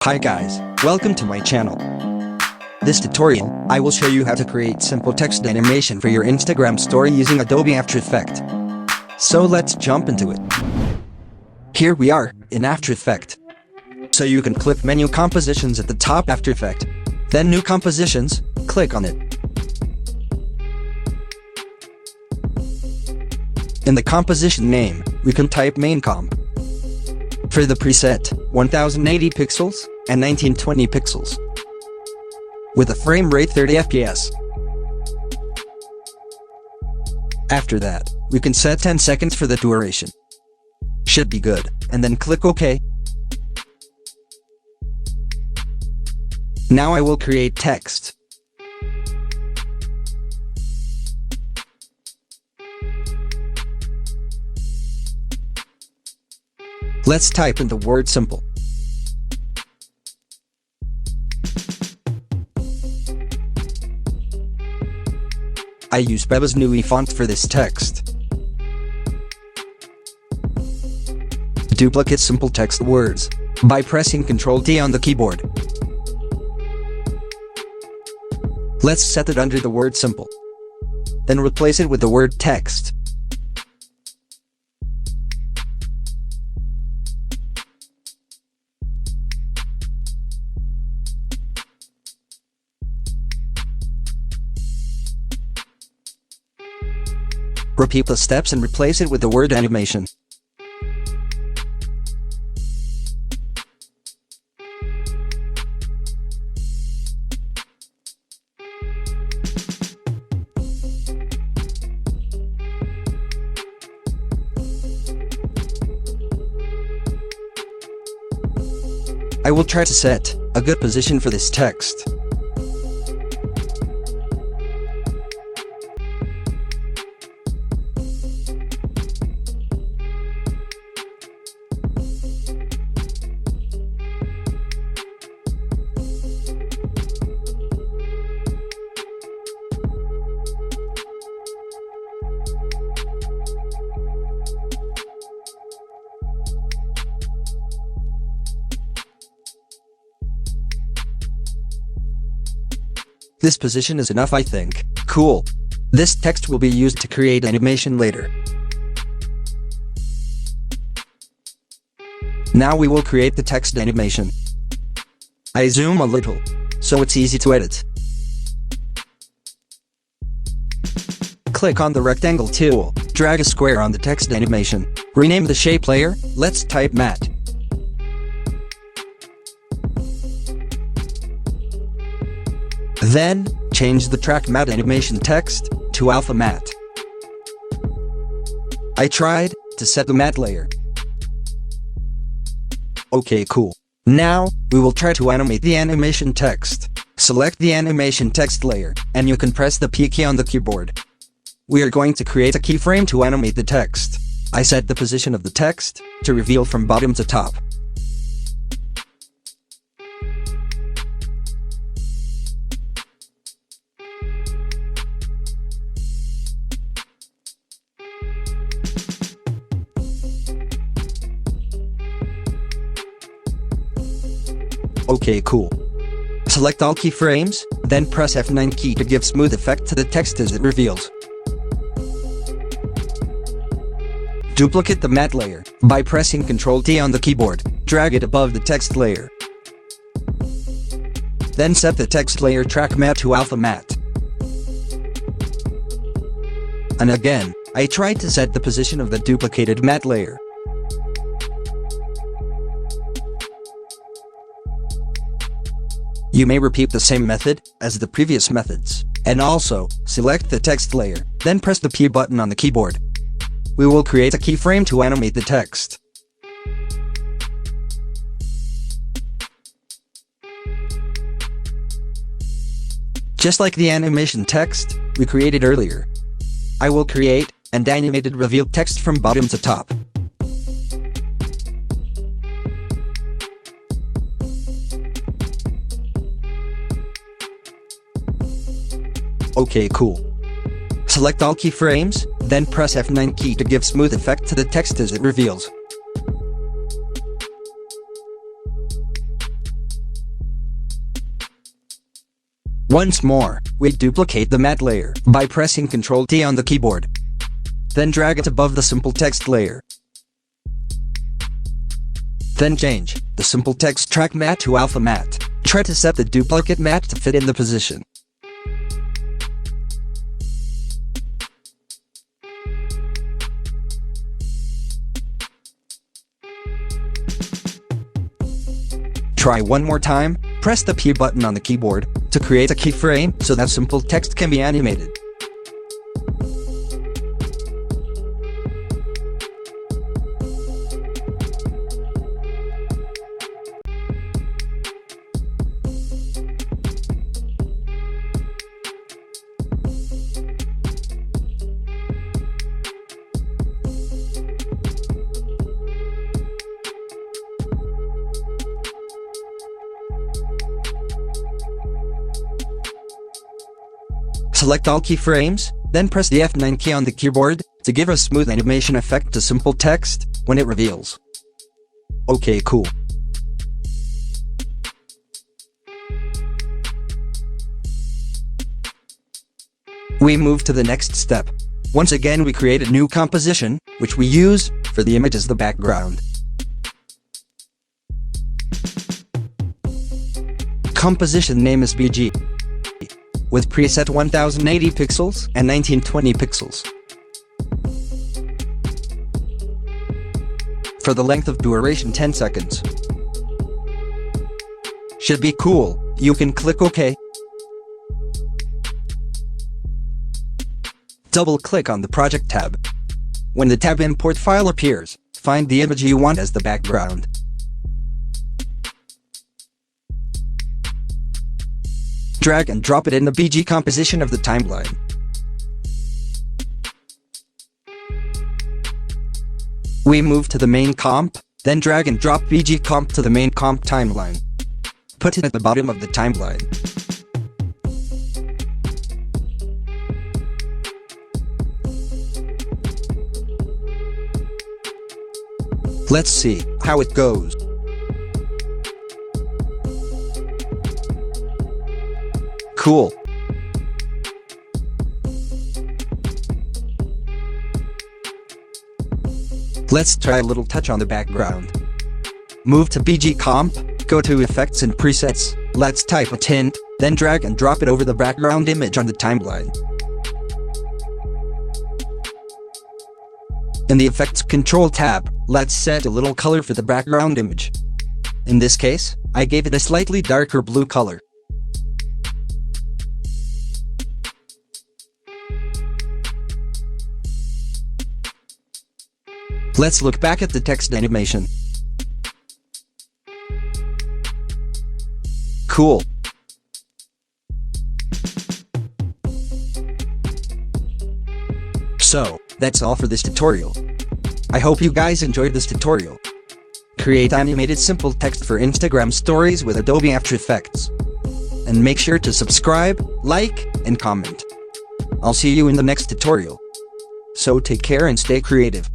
Hi guys, welcome to my channel. This tutorial, I will show you how to create simple text animation for your Instagram story using Adobe After Effects. So let's jump into it. Here we are, in After Effects. So you can click Menu Compositions at the top After Effects. Then New Compositions, click on it. In the composition name, we can type MainCom. For the preset, 1080 pixels and 1920 pixels. With a frame rate 30 FPS. After that, we can set 10 seconds for the duration. Should be good, and then click OK. Now I will create text. Let's type in the word simple. I use Bebas Neue font for this text. Duplicate simple text words by pressing Ctrl D on the keyboard. Let's set it under the word simple. Then replace it with the word text. Repeat the steps and replace it with the word animation. I will try to set a good position for this text. This position is enough, I think. Cool. This text will be used to create animation later. Now we will create the text animation. I zoom a little, so it's easy to edit. Click on the rectangle tool, drag a square on the text animation. Rename the shape layer, let's type matte. Then, change the track matte animation text to alpha matte. I tried to set the matte layer. Okay, cool. Now, we will try to animate the animation text. Select the animation text layer, and you can press the P key on the keyboard. We are going to create a keyframe to animate the text. I set the position of the text to reveal from bottom to top. Okay, cool. Select all keyframes, then press F9 key to give smooth effect to the text as it reveals. Duplicate the matte layer by pressing Ctrl D on the keyboard. Drag it above the text layer. Then set the text layer track matte to alpha matte. And again, I tried to set the position of the duplicated matte layer. You may repeat the same method as the previous methods, and also select the text layer, then press the P button on the keyboard. We will create a keyframe to animate the text. Just like the animation text we created earlier, I will create an animated reveal text from bottom to top. Okay, cool. Select all keyframes, then press F9 key to give smooth effect to the text as it reveals. Once more, we duplicate the matte layer by pressing Ctrl T on the keyboard. Then drag it above the simple text layer. Then change the simple text track matte to alpha matte. Try to set the duplicate matte to fit in the position. Try one more time, press the P button on the keyboard to create a keyframe so that simple text can be animated. Select all keyframes, then press the F9 key on the keyboard to give a smooth animation effect to simple text when it reveals. Okay, cool. We move to the next step. Once again, we create a new composition, which we use for the image as the background. Composition name is BG, with preset 1080 pixels and 1920 pixels. For the length of duration 10 seconds. Should be cool. You can click OK. Double-click on the Project tab. When the tab Import File appears, find the image you want as the background. Drag and drop it in the BG composition of the timeline. We move to the main comp, then drag and drop BG comp to the main comp timeline. Put it at the bottom of the timeline. Let's see how it goes. Cool. Let's try a little touch on the background. Move to BG Comp, go to Effects and Presets, let's type a tint, then drag and drop it over the background image on the timeline. In the Effects Control tab, let's set a little color for the background image. In this case, I gave it a slightly darker blue color. Let's look back at the text animation. Cool. So, that's all for this tutorial. I hope you guys enjoyed this tutorial. Create animated simple text for Instagram stories with Adobe After Effects. And make sure to subscribe, like, and comment. I'll see you in the next tutorial. So take care and stay creative.